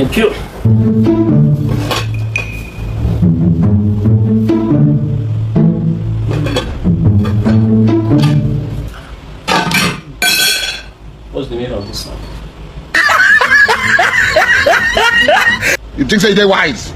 Thank you. What's the meaning of this now? You think so they wise?